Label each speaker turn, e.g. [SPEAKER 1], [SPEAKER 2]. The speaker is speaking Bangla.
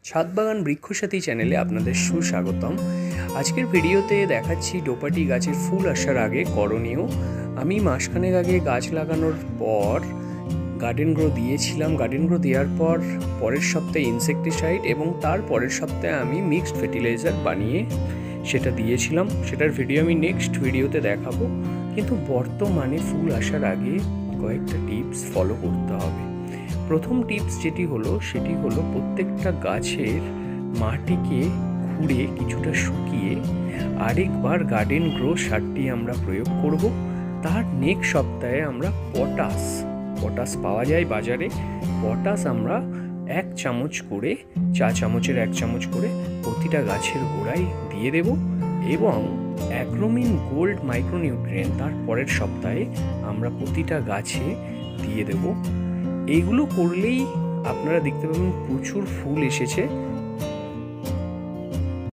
[SPEAKER 1] ছাদ বাগান বৃক্ষসাথী চ্যানেলে আপনাদের সুস্বাগতম। আজকের ভিডিওতে দেখাচ্ছি ডোপাটি গাছের ফুল আসার আগে করণীয়। আমি মাসখানেক আগে গাছ লাগানোর পর গার্ডেন গ্রো দিয়েছিলাম। গার্ডেন গ্রো দেওয়ার পর পরের সপ্তাহে ইনসেকটিসাইড এবং তার পরের সপ্তাহে আমি মিক্সড ফার্টিলাইজার বানিয়ে সেটা দিয়েছিলাম। সেটার ভিডিও আমি নেক্সট ভিডিওতে দেখাবো। কিন্তু বর্তমানে ফুল আসার আগে কয়েকটা টিপস ফলো করতে হবে। প্রথম টিপস সেটি হলো প্রত্যেকটা গাছের মাটিকে খুঁড়ে কিছুটা শুকিয়ে আরেকবার গার্ডেন গ্রো সারটি আমরা প্রয়োগ করব। তার নেক্সট সপ্তাহে আমরা পটাশ পাওয়া যায় বাজারে। পটাশ আমরা 1 চামচ করে, চা চামচের 1 চামচ করে প্রতিটা গাছের গোড়ায় দিয়ে দেব এবং অ্যাগ্রোমিন গোল্ড মাইক্রোনিউট্রিয়েন্ট তার পরের সপ্তাহে আমরা প্রতিটা গাছে দিয়ে দেব। এইগুলো করলেই আপনারা দেখতে পাবেন প্রচুর ফুল এসেছে